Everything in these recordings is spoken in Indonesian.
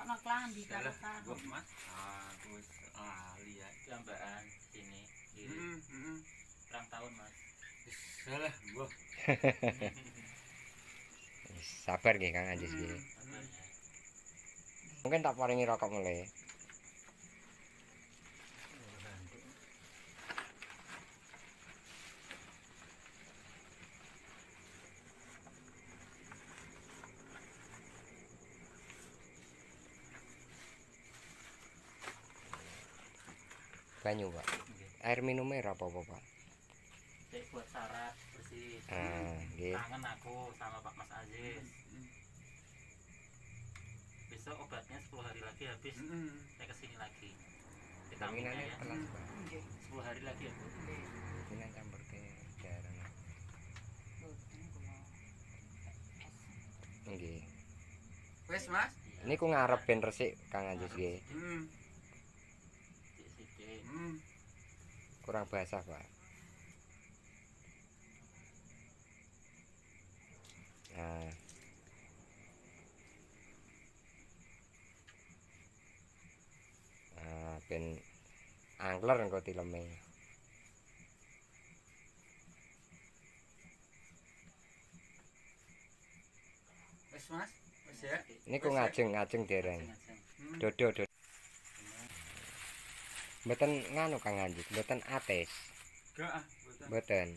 ngelokno klambi karo Gue mas, aku lihat Jambaan sini di perang tahun mas. salah gue. Sabar nggih Kang Anjis nggih. Mungkin tak paringi rokok mulai. Banyu Pak. Air minumnya apa-apa Pak? Cek buat syarat bersih. Nggih. Kangen aku sama Pak Mas Aziz. Besok obatnya 10 hari lagi habis. Saya kesini lagi. Vitaminnya ya. Telas Pak. 10 hari lagi ya Bu. Vitamin campur ke jarang. Nggih. Wes mas. Niku ngarep ben resik Kang Anjis nggih. Sithik. Kurang basah Pak. Nah. Ben angler engko tileme. Wes mas. Wes ya. Niku ngajeng dereng. Dodo. Mboten nganu Kang Anjis, mboten ates. Gak Mboten.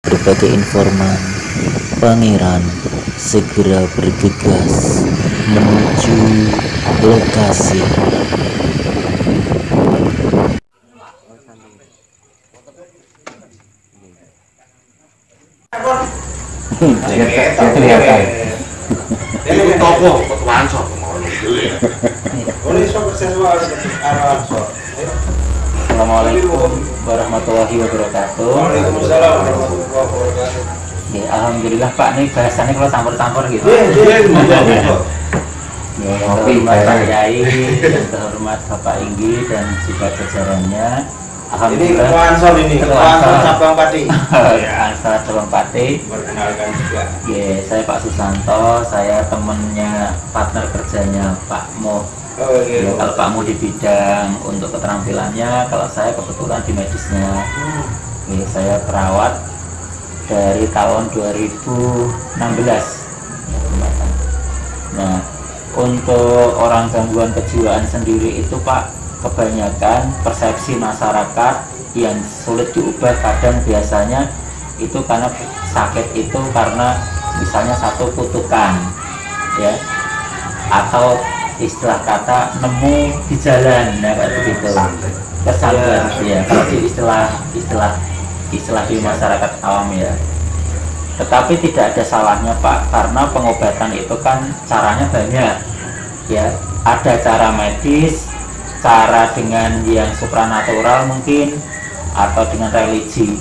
Berbagai informasi, Pangeran segera bergegas menuju lokasi. Kelihatan. Itu toko Wanso mau dulu. Assalamualaikum warahmatullahi wabarakatuh. Ya, alhamdulillah Pak, nih bahasannya kalau campur-campur gitu. Ngopi Pak Kiai, yang terhormat Bapak Inggi dan juga jajarannya. Alhamdulillah. Ini Ansor Cabang Pati. Ansor Cabang Pati. Perkenalkan juga. Ya, saya Pak Susanto, saya temennya partner kerjanya Pak Mo. Ya, kalau Pak Mu di bidang untuk keterampilannya, kalau saya kebetulan di medisnya. Ya, saya perawat dari tahun 2016. Nah, untuk orang gangguan kejiwaan sendiri itu Pak, kebanyakan persepsi masyarakat yang sulit diubah kadang biasanya itu karena sakit itu karena misalnya satu kutukan ya, atau istilah kata nemu di jalan, nah kayak begitu kesadaran ya, kalau di istilah di masyarakat awam ya. Tetapi tidak ada salahnya Pak, karena pengobatan itu kan caranya banyak ya, ada cara medis, cara dengan yang supranatural mungkin, atau dengan religi.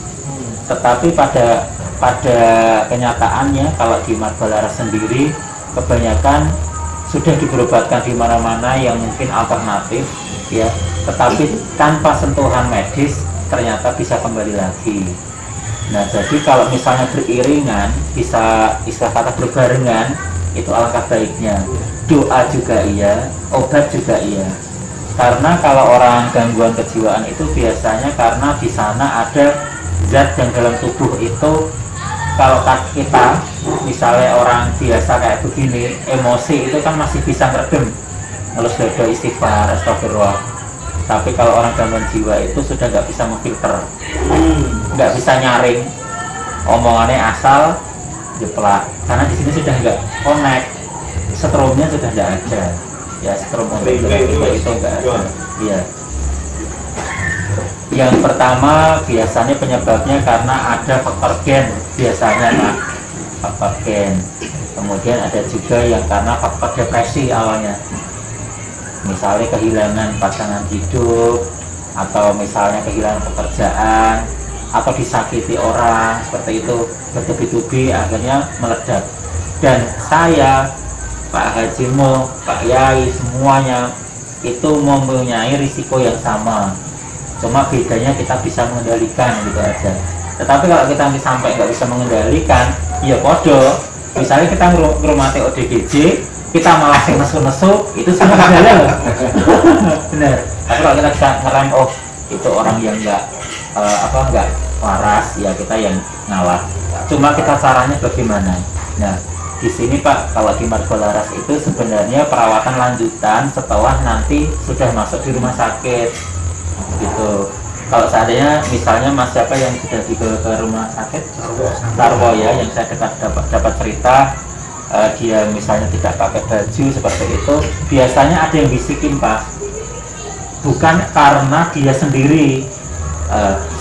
Tetapi pada kenyataannya kalau di Margalaras sendiri kebanyakan sudah diberobatkan di mana-mana yang mungkin alternatif ya, tetapi tanpa sentuhan medis ternyata bisa kembali lagi. Nah, jadi kalau misalnya beriringan, bisa istilah kata berbarengan, itu alangkah baiknya. Doa juga iya, obat juga iya. Karena kalau orang gangguan kejiwaan itu biasanya karena di sana ada zat yang dalam tubuh itu, kalau kita misalnya orang biasa kayak begini, emosi itu kan masih bisa ngeredem, terus ada istighfar, astagfirullah. Tapi kalau orang gangguan jiwa itu sudah nggak bisa memfilter, nggak bisa nyaring, omongannya asal jeplak, karena di sini sudah nggak connect stromnya sudah tidak ada, ya strom untuk itu enggak ada. Iya. Yang pertama biasanya penyebabnya karena ada faktor gen, biasanya Pak, faktor gen. Kemudian ada juga yang karena faktor depresi awalnya, misalnya kehilangan pasangan hidup, atau misalnya kehilangan pekerjaan, atau disakiti orang, seperti itu bertubi-tubi akhirnya meledak. Dan saya, Pak Haji Mo, Pak Yai, semuanya itu mempunyai risiko yang sama, cuma bedanya kita bisa mengendalikan gitu aja. Tetapi kalau kita sampai nggak bisa mengendalikan, ya podo, misalnya kita ngerumati ODGJ, kita malah sing nesu-nesu, itu sama saja loh. Bener. Tapi kalau kita bisa ngerem, oh itu orang yang nggak nggak waras, ya kita yang ngalah. Cuma kita caranya bagaimana? Nah, di sini Pak, kalau di Margolaras itu sebenarnya perawatan lanjutan setelah nanti sudah masuk di rumah sakit, gitu. Kalau seandainya misalnya Mas siapa yang sudah dibawa ke rumah sakit, Sarwo ya, yang saya dapat cerita, dia misalnya tidak pakai baju seperti itu, biasanya ada yang bisikin Pak, bukan karena dia sendiri.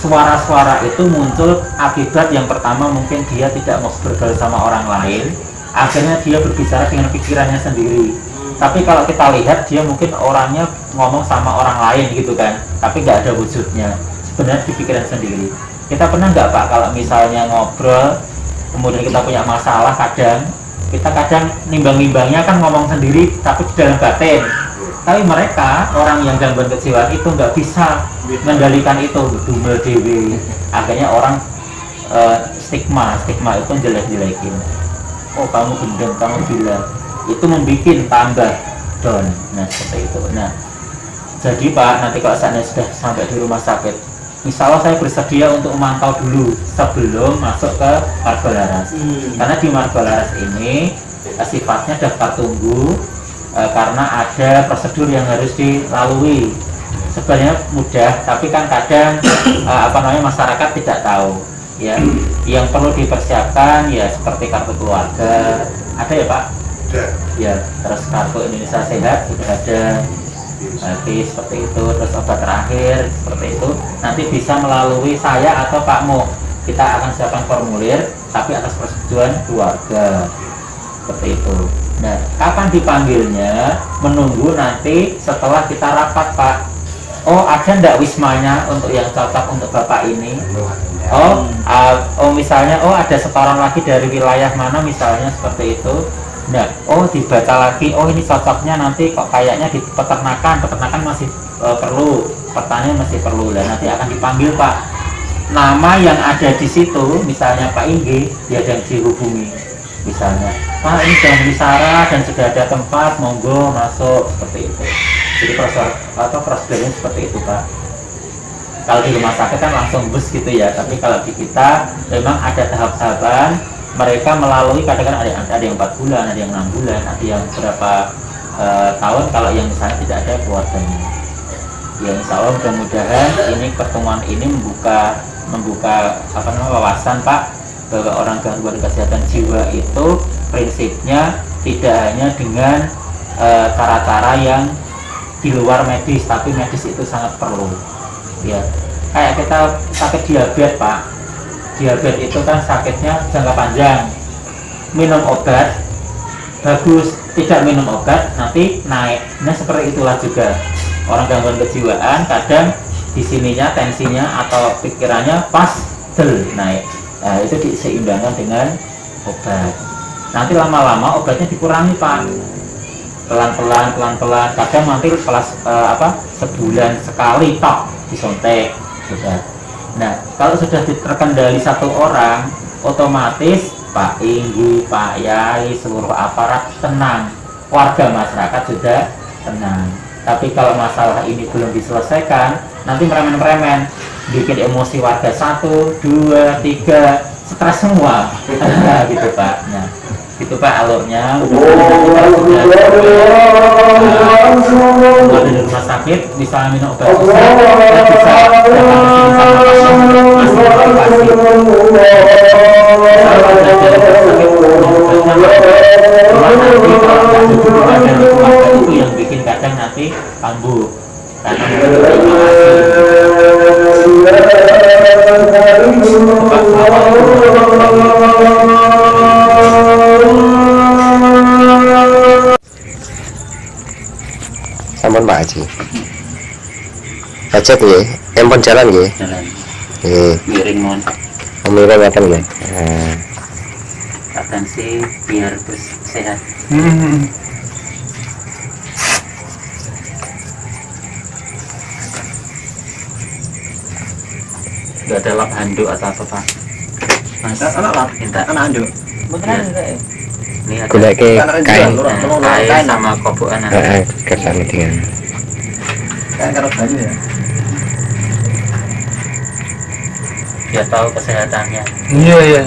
Suara-suara itu muncul akibat yang pertama mungkin dia tidak mau bergaul sama orang lain, akhirnya dia berbicara dengan pikirannya sendiri. Tapi kalau kita lihat dia mungkin orangnya ngomong sama orang lain gitu kan, tapi nggak ada wujudnya, sebenarnya di pikiran sendiri. Kita pernah nggak Pak kalau misalnya ngobrol, kemudian kita punya masalah, kita kadang nimbang-nimbangnya kan ngomong sendiri tapi di dalam batin. Tapi mereka, orang yang gangguan kejiwaan itu nggak bisa mengendalikan itu, dumel dewi. Akhirnya orang stigma itu jelek-jelekin. Oh kamu gendeng, kamu gila. Itu membuat tambah down. Nah seperti itu. Nah jadi Pak, nanti kalau saya sudah sampai di rumah sakit, misalnya saya bersedia untuk memantau dulu sebelum masuk ke Margolaras. Karena di Margolaras ini sifatnya daftar tunggu, karena ada prosedur yang harus dilalui. Sebenarnya mudah, tapi kan kadang masyarakat tidak tahu ya. Yang perlu dipersiapkan ya seperti kartu keluarga, ada ya Pak? Ya, terus kartu Indonesia Sehat sudah ada, nanti seperti itu, terus obat terakhir seperti itu. Nanti bisa melalui saya atau Pak Mo, kita akan siapkan formulir tapi atas persetujuan keluarga, seperti itu. Nah, kapan dipanggilnya? Menunggu nanti setelah kita rapat Pak. Oh ada ndak wismanya untuk yang cocok untuk Bapak ini? Oh misalnya, oh ada setoran lagi dari wilayah mana misalnya, seperti itu. Nah, oh dibaca lagi, oh ini cocoknya nanti kok kayaknya di peternakan masih perlu, pertanian masih perlu. Dan nanti akan dipanggil Pak. Nama yang ada di situ, misalnya Pak Inggi, dia yang dihubungi. Misalnya, Pak ini sudah beli sarah dan sudah ada tempat, monggo masuk, seperti itu. Jadi prosedurnya seperti itu Pak. Kalau di rumah sakit kan langsung bus gitu ya, tapi kalau di kita memang ada tahap-tahapan. Mereka melalui kadang-kadang ada yang 4 bulan, ada yang 6 bulan, ada yang berapa tahun kalau yang misalnya tidak ada keluarganya. Ya insya Allah mudah-mudahan ini pertemuan ini membuka wawasan Pak, bahwa orang gangguan kesehatan jiwa itu prinsipnya tidak hanya dengan cara-cara yang di luar medis, tapi medis itu sangat perlu. Ya, kayak kita sakit diabetes Pak, diabetes itu kan sakitnya jangka panjang, minum obat bagus, tidak minum obat nanti naik. Nah seperti itulah juga orang gangguan kejiwaan, kadang di sininya tensinya atau pikirannya pas naik. Nah itu diseimbangkan dengan obat. Nanti lama-lama obatnya dikurangi Pak, pelan-pelan, kadang nanti sebulan sekali tok disontek sudah. Nah kalau sudah terkendali satu orang, otomatis Pak Inggi, Pak Yai, seluruh aparat tenang, warga masyarakat sudah tenang. Tapi kalau masalah ini belum diselesaikan, nanti meremen-meremen, bikin emosi warga 1, 2, 3, stres semua. Gitu Pak. Nah itu Pak alurnya. Kalau di rumah sakit bisa minum obat susah, dan bisa datang ke sini sama pasien tapi kambuh karena sampun Pak Haji. Baca tuh ya, empon jalan ya. jalan Nggih. miring mon Omire ngoten nggih. akan sih biar terus sehat. Gak ada lap handuk atau apa Pak? Mas, Anak lap? minta Anak anduk. Iya. Ini ada Goleke kain. kain sama kobokan. Heeh, kersane dengan. Kayak karo banyu ya. Dia tahu kesehatannya. Iya iya.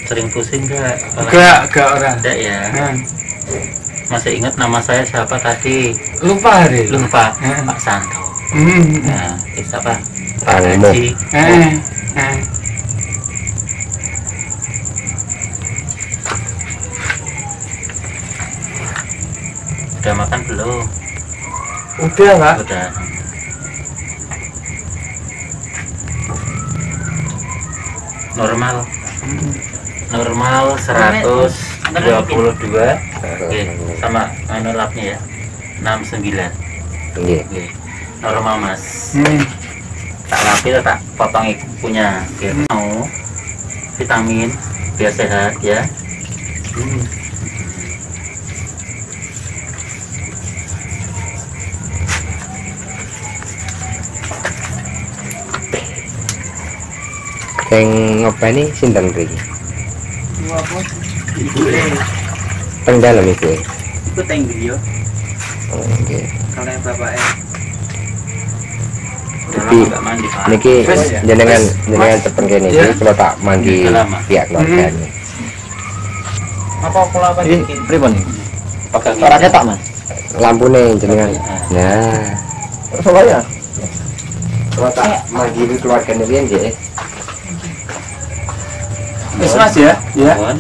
Sering pusing gak? Gak orang. Enggak ya. Nah, Masih ingat nama saya siapa tadi? lupa hari. Lupa. Hmm. Pak Santo. Nah, siapa? Pak Angmo. Haji. Udah makan belum? Udah Pak. Udah. Normal. Normal 122. Oke, sama anu lapnya ya. 69. Nggih. Oke. Normal Mas. Tak lapil tak potong punya biar mau vitamin biar sehat ya. Sing ngopeni sinten mriki? Teng dalem iku. Itu tinggi yo. Oh, nggih. Kalau yang bapaknya. Tapi Nggak mandi Pak. niki Wes, jenengan Mas. cepeng kene Ya. iki kula tak mandi Udah lama. pihak keluarga. Apa pola apa ini? Pripun? Pegang Ora ini. ketok Mas. Lampune jenengan. Nah, Coba ya. kula tak mandi keluarga riyen nggih. Wis Mas ya. Ya. Mohon.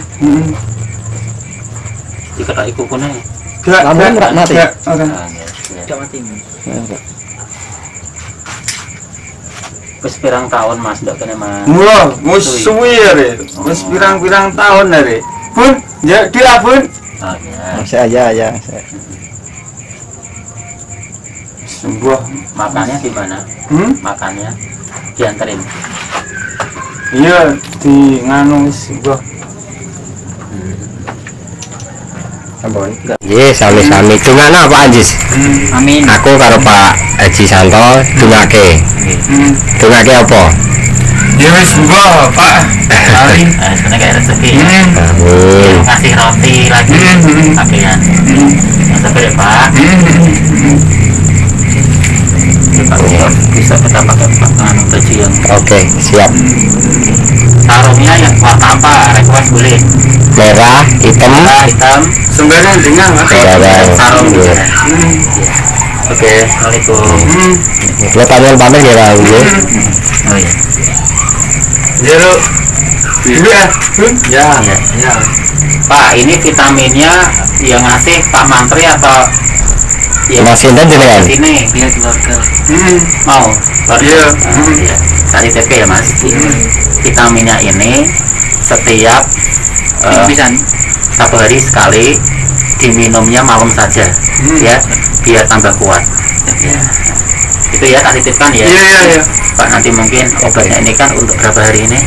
Diketok iku kuna ya. Gak. Lamun ora mati. Ora. Nah, ya. Gak mati. Wis pirang tahun Mas ndak kene Mas. Mula, mus suwi ya, Re. Wis pirang-pirang tahun dari. Pun, ya dia pun. Oh ya. Saya. Sebuah. Makannya di mana? Makannya dianterin. Iya, di nganu sebuah. Sampun. Nggih, sami-sami dongakno Pak Anjis. Amin. Aku karo Pak Haji Santo dongake. Dongake apa? Ya wis sebuah, Pak. Hari. Sebenarnya kayak rezeki ya. Amin. Kasih roti lagi sampean. Yang sabar ya Pak. Pak bisa kita pakai anu baju yang Oke, siap. sarungnya yang warna apa? Request boleh. Merah, hitam, Merah, hitam, Sembarang dengar, Mas. barang. sarung Nggih. juga. Oke, assalamualaikum. Kula panjenengan pamit nggih Pak nggih. Oh iya. Jero. Iya. Ya, ya. Pak, ini vitaminnya yang ngasih Pak Mantri atau yang Mas sinten jenengan? ini? Iya, keluarga. Mau? Iya. Iya. Tadi TP ya Mas. Vitaminnya ini setiap satu hari sekali diminumnya malam saja, ya, biar tambah kuat. Ya. Itu ya tak titipkan ya. Iya. Pak, nanti mungkin obatnya ini kan untuk berapa hari ini?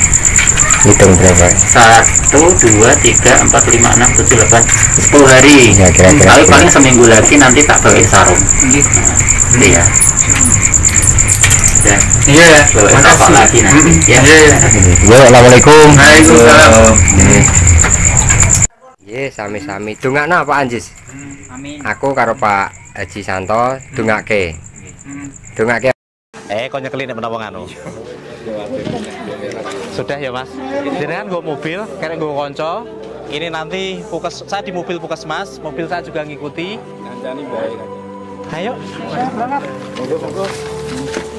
Hitung berapa? 1, 2, 3, 4, 5, 6, 7, 8, 10 hari. Ya, kira-kira. Tapi paling seminggu lagi nanti tak bawain sarung. Iya. Ya. Iya. Bawain rokok lagi nanti. Ya. Yo, assalamualaikum. Waalaikumsalam. Nggih, sami-sami dongakno Pak Anjis. Amin. Aku karo Pak Haji Santo dongake. Dongake. Kok nyekelin nek menapa ngono. Sudah ya Mas. Jenengan nggo mobil, karek nggo kanca. Ini nanti saya di mobil Puskesmas, mobil saya juga ngikuti. Kancane bae. Ayo.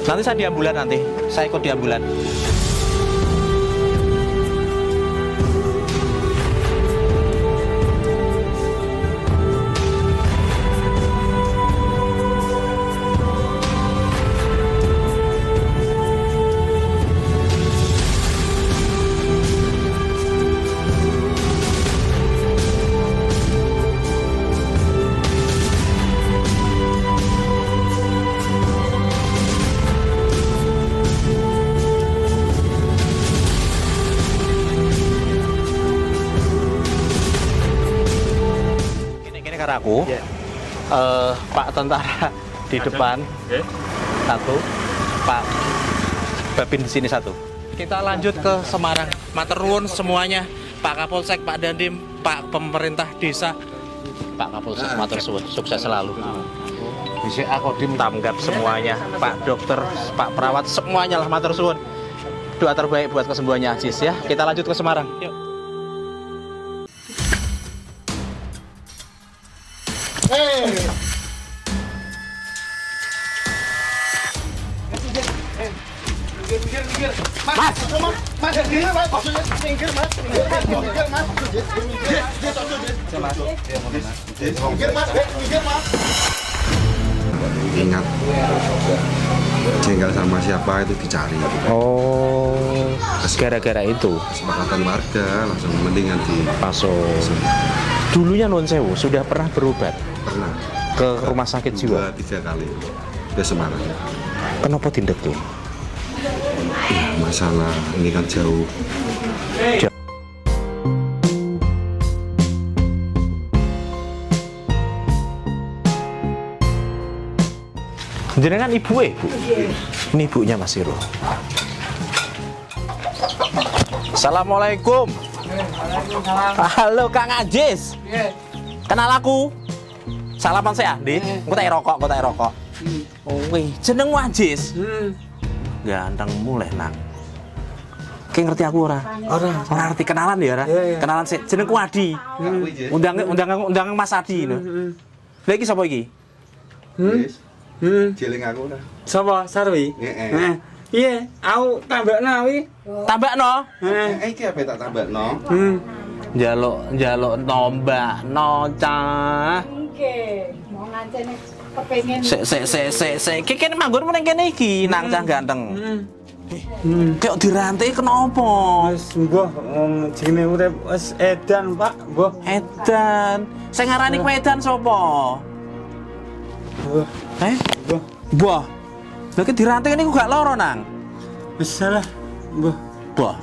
Nanti saya di ambulan nanti. Saya ikut di ambulan. Aku Pak tentara di depan satu, Pak Babin di sini satu. Kita lanjut ke Semarang. Matur nuwun semuanya, Pak Kapolsek, Pak Dandim, Pak pemerintah desa, Pak Kapolsek, matur suwun, sukses selalu. Bisa aku tamgap semuanya, Pak dokter, Pak perawat, semuanya lah matur suwun. Doa terbaik buat kesembuhannya Ajis ya. Kita lanjut ke Semarang. Yuk. Ingat jengkel sama siapa itu dicari. Oh, gara-gara itu Kesepakatan warga langsung mendingan di Paso. Dulunya non sewu sudah pernah berobat pernah ke rumah sakit jiwa. 2-3 kali ke Semarang. Kenapa tindak tuh? Ya, masalah ini kan jauh. Jenengan ibu Bu? Ini ibunya Mas Iro. Assalamualaikum. Halo Kang Ajis. Kenal aku? Salaman saya Andi. Aku tak rokok. Oh, wih, jenengmu Ajis. Ganteng mulai nang. Ki ngerti aku ora? Ora ngerti kenalan ya ora? Kenalan sih. Jenengku Adi. Undang Mas Adi lho. Lha iki sapa iki? Jeling aku ora. Sapa Sarwi? Heeh. Iya, aku tambakno wi. Tambakno? Iki apa tak tambakno? Njaluk nombak no cah. Nggih, mau ngancene kepengin. Sik. Ki kene manggon ning kene iki nang cah ganteng. Kok dirantai kenapa? Wis mbah jenenge urip wis edan, Pak. Mbah. Edan. Sing ngarani kowe edan sapa? Mbah. Mbah. Mbah. Lah ki dirantai niku gak lara nang. Wis salah, Mbah. Mbah.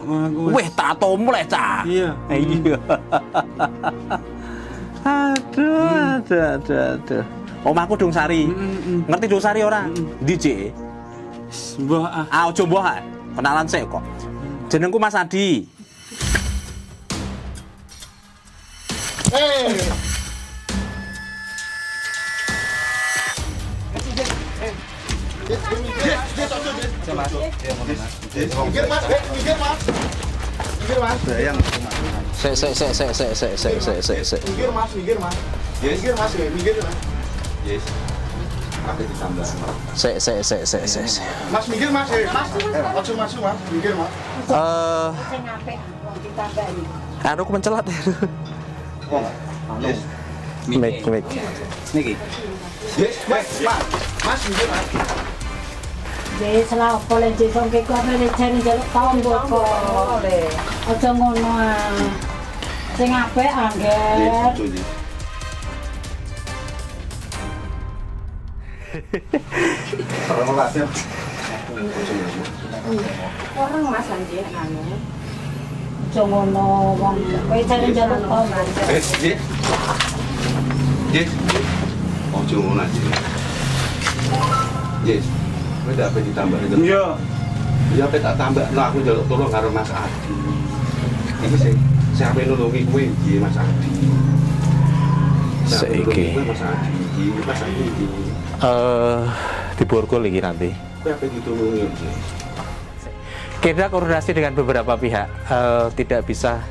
Weh tatomu lek cah. Iya. Iya. Aduh. Omahku Dong Sari. Ngerti Dong Sari ora? DJ. Mbah Ah, ojo mbah. Kenalan sik kok. Jenengku Mas Adi. Sik. Apa ditambah? Sik. Mas minggir Mas. Ojo masuk Mas, minggir Mas. Sing apik ditambahi. Anu ku mencelat. Yes. Mik. Niki. Yes, Mas minggir Mas. Jadi selalu boleh jisong ke kau boleh cari jaluk tombol kok. Ojo ngono ah. Sing apik angger. Terima kasih. Orang Mas anjir anu. Ojo ngono wong kowe cari jaluk tombol. Yes. Ojo ngono aja. Yes. Kowe dapat ditambah itu. Iya. Ya apa tak tambah. Nah, aku njaluk tolong karo Mas Adi. Iki sing sampe nulungi kowe iki Mas Adi. Saiki. Mas Adi. Di Borgol lagi nanti. Kowe apa ditulungi? Kita koordinasi dengan beberapa pihak. Tidak bisa.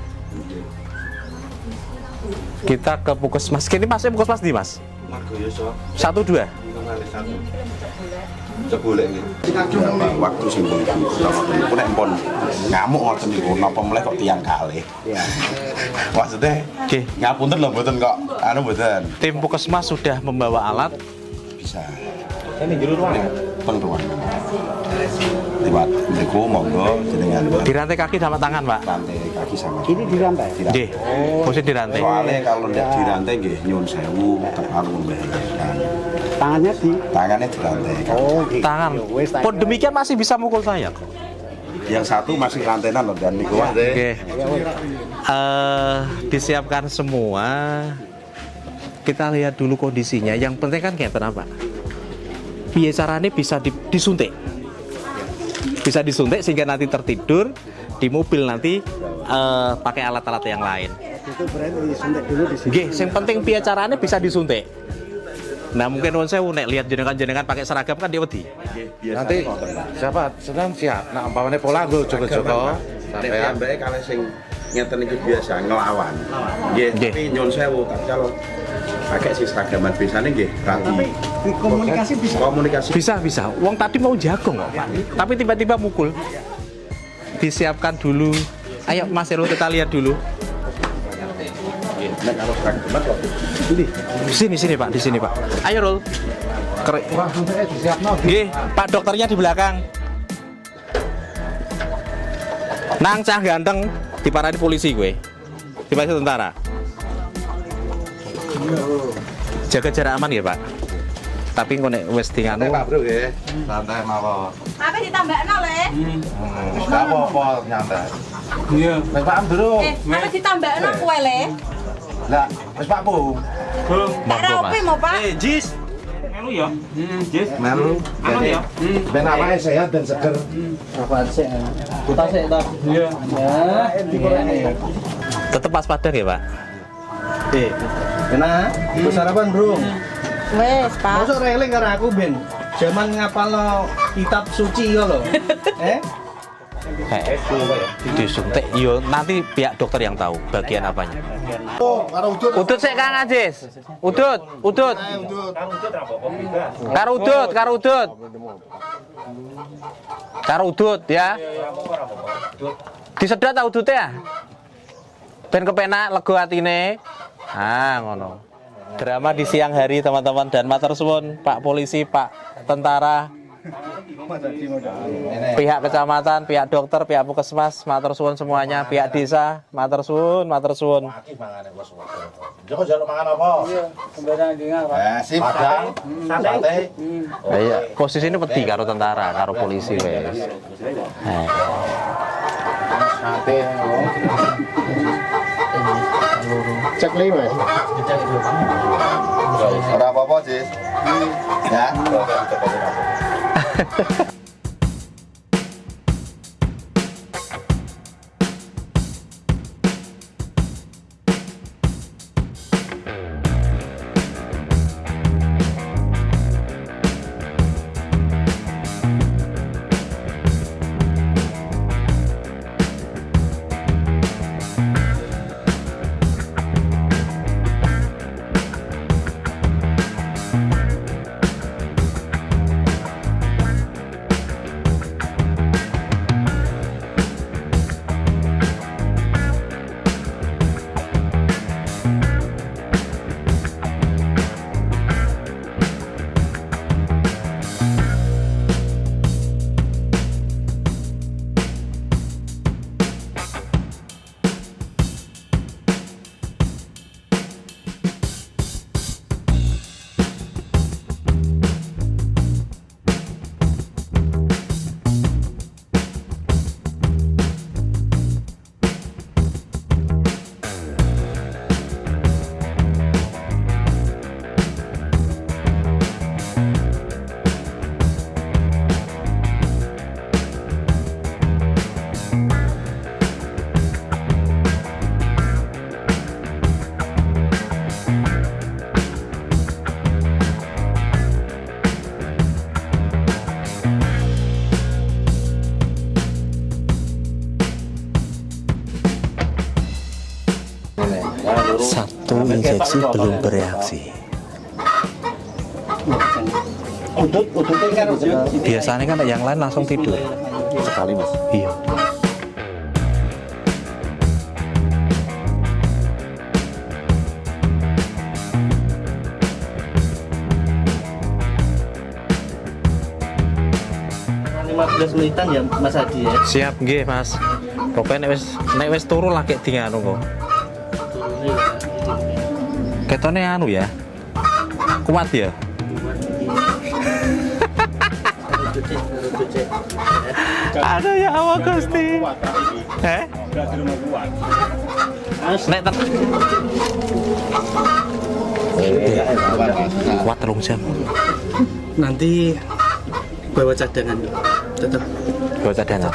Kita ke Puskesmas. Kini masih Puskesmas di Mas? Margo Yoso. 1-2. satu. Jebule iki. Waktu sing iku aku nek pon ngamuk ngoten niku napa mulai kok tiyang kalih. Iya. Maksudnya Oke. ngapunten lho mboten kok anu mboten. Tim Puskesmas sudah membawa alat. Bisa. Ini juru ruangan. Pun ruangan. Lewat niku monggo jenengan Dirantai kaki sama tangan, Pak. rantai kaki sama. Ini dirantai. Nggih. Mesti dirantai. Soalnya kalau ndak dirantai nggih nyun sewu terlalu membahayakan. Tangannya dirantai. Oh, gitu. Tangan. Pun demikian masih bisa mukul saya. Yang satu masih rantenan loh dan niku wae. Oke. Disiapkan semua. Kita lihat dulu kondisinya. Yang penting kan kayak apa? Piye carane bisa disuntik. Bisa disuntik sehingga nanti tertidur di mobil nanti pakai alat-alat yang lain. Itu berarti disuntik dulu di sini. Nggih, sing penting piye carane bisa disuntik. Nah, mungkin nuwun sewu nek lihat jenengan-jenengan pakai seragam kan dia wedi. Nanti Siapa? Senang siap. Nah, umpamanya pola gue Joko-Joko. sampai ambek kalau sing ngeten iki biasa ngelawan. Nggih, Nggih. tapi nyun sewu tapi kalau pakai si seragaman biasanya nggih tapi Komunikasi bisa. komunikasi Bisa. Wong tadi mau jago kok, Pak. Tapi tiba-tiba mukul. Disiapkan dulu. Ayo Mas Heru kita lihat dulu. nek kalau seragaman kok Sini Pak, di sini Pak. Ayo Rul. Nggih, Pak dokternya di belakang. Nang cah ganteng diparani polisi gue. Diparani tentara. Jaga jarak aman ya Pak. Tapi kok nek wis di anu Pak Bro nggih. Santai mawon. Apa ditambahno le? Enggak apa-apa nyantai. Iya, Mas Pak Bro. Apa ditambahno kowe le? Lah, wis Pak Bu. Tak rapi mau Pak. Jis. Melu ya? Jis. Melu. Anu ya? Ben awake sehat dan seger. tetap waspada ya Pak. Kena, sarapan bro. Wes Pak. Masuk reling karo aku ben. Zaman ngapalno kitab suci yo lho. Disuntik yo nanti pihak dokter yang tahu bagian apanya. Udut sik Kang Ajis. Udut. Karo udut ya. Disedot ta udute ya? Ben kepenak lega atine. Ah ngono. Drama di siang hari teman-teman dan matur suwun Pak polisi, Pak tentara, pihak kecamatan, pihak dokter, pihak puskesmas, matur suwun semuanya, pihak desa, matur suwun. Joko jaluk mangan apa? Iya, sip. Padang, sate. Iya, posisinya peti karo tentara, karo polisi wes. Sate. Cek li Mas. Ora apa-apa, Jis. Ya. Satu injeksi belum bereaksi. Udutnya kan Biasanya kan yang lain langsung tidur. Sekali mas. Iya. menitan ya Mas Hadi ya. Siap nggih Mas. Pokoknya nek wis turu lagi di anu kok. Ketone anu ya. Kuat ya. Ada ya awak Gusti. Nek kuat 3 jam. Nanti bawa cadangan tetap bawa cadangan.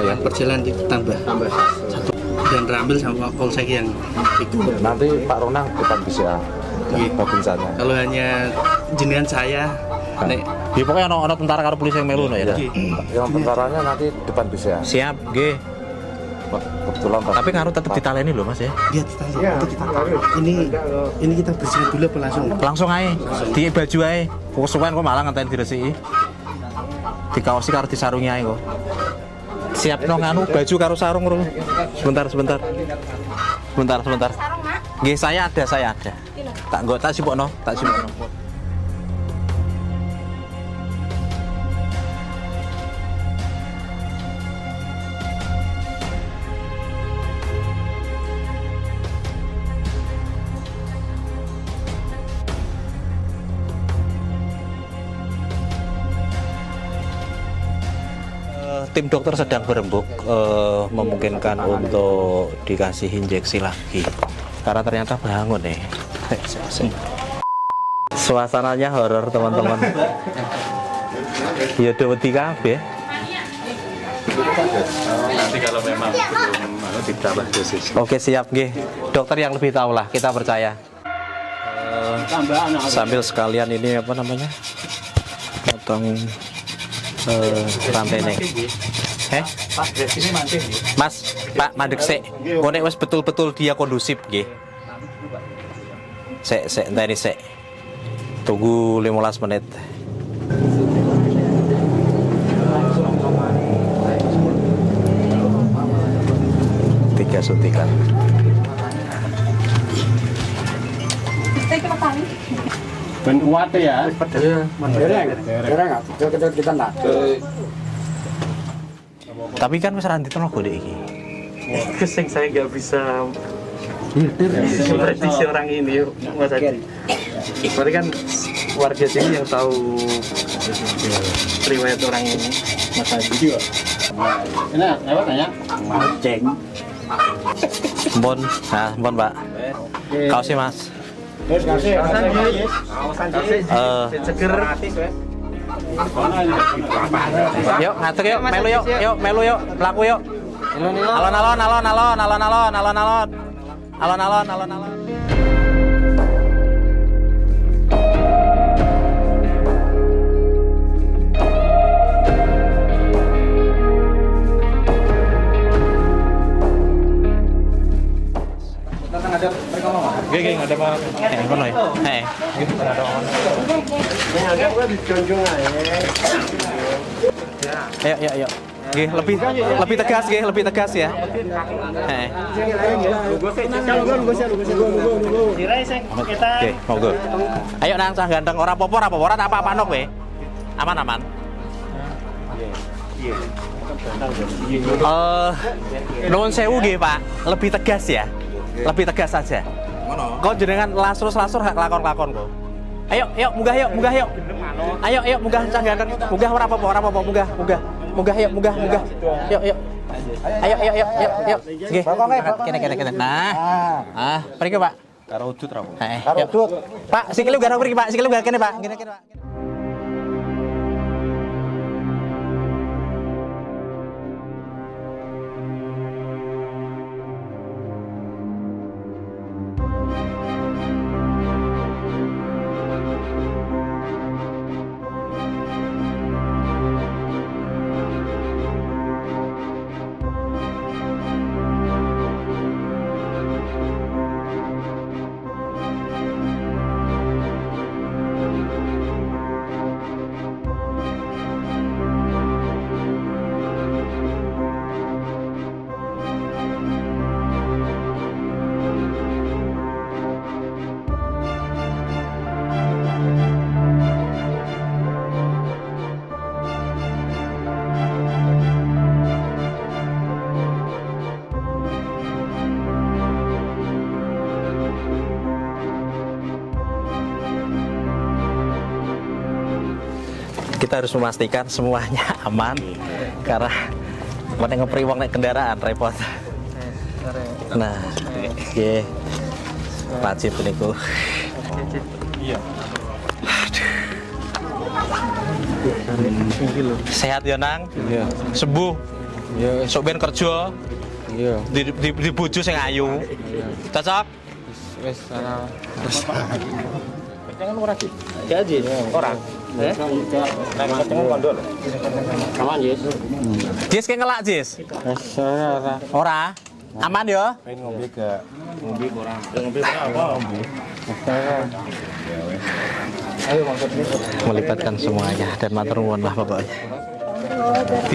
Ya? Perjalanan ditambah satu dan Rambil sama Polsek yang ikut. Nanti Pak Ronang depan bisa babinsannya. Kalau hanya jenengan saya nek ya pokoknya ono tentara karo polisi yang melu no ya. Yang tentaranya nanti depan bisa. Siap, nggih. Kebetulan Pak. Tapi ngaruh tetap ditaleni loh Mas ya. Iya ditaleni. Ini kita bersihin dulu apa langsung? Langsung ae. Di baju ae. Kesuwen kok malah ngenteni diresiki. Dikaosi karo disarungi ae kok. Siap no nganu baju karo sarung ro. Sebentar. Sarung, Mak. Nggih, saya ada. Tak nggo tak sibukno. Tim dokter sedang berembuk memungkinkan untuk dikasih injeksi lagi karena ternyata bangun nih. Suasananya horor teman-teman. Ya udah wedi kabeh. Nanti kalau memang belum ditambah dosis. Oke siap nggih. Dokter yang lebih tahu lah, kita percaya. Sambil sekalian ini apa namanya? Potong rantai nih. Mas, Pak mandek sik. Nek wis betul-betul dia kondusif nggih. Sik enteni sik. Tunggu 15 menit. Tiga suntikan. Ben kuat ya. Kita nak. Tapi kan wis randit ono golek iki. Keseng saya nggak bisa prediksi orang ini Mas Hadi. Berarti kan warga sini yang tahu riwayat orang ini Mas Hadi. Ini lewat nanya? Ceng. Mbon, Pak. Kaosnya Mas. Kasih. Seger. Yuk, ngatur yuk, melu yuk, laku yuk. Alon-alon. Geng ada apa? Kono ya. Ayo. Nggih, lebih tegas ya. Oke, monggo. Ayo nang cah ganteng ora apa-apa, ora tak apa-apa nok we. Aman. Nuwun sewu nggih, Pak. Lebih tegas ya. Lebih tegas saja. Kau jenengan lasur hak lakon kok. Ayo, munggah yuk. Ayo, munggah cah ganteng. Munggah ora apa-apa, munggah yuk. Yuk. Ayo. Nggih. Kene. Nah. Mriki, Pak. Karo udut ra. Karo udut. Pak, sikile garang mriki, Pak. Sikile kene, Pak. Kene, Pak. Kita harus memastikan semuanya aman karena mana ngepriwang naik kendaraan repot. Nah, oke, wajib niku. Iya. Sehat ya nang? Iya. Sembuh. Iya. Sok ben kerja. Iya. Di bojo sing ayu. Cocok? Wis ana. Jangan ora sih. Gaji. Ora. Nek ketemu kondol. Kaman, Jis. Jis ke ngelak, Jis? Ora. Ora. Aman ya? Pengen ngombe gak? Ngombe ora. Ngombe apa? Ngombe. Ayo melibatkan semuanya dan matur nuwun lah pokoknya.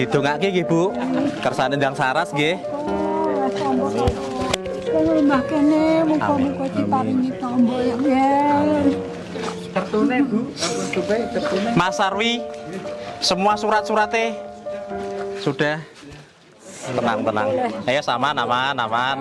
Didongake nggih, Bu. Kersane ndang saras nggih. Mbah kene muga-muga diparingi tombo yang Kartune Bu, kartune. Mas Sarwi, semua surat-suratnya sudah. Tenang. Ayo aman.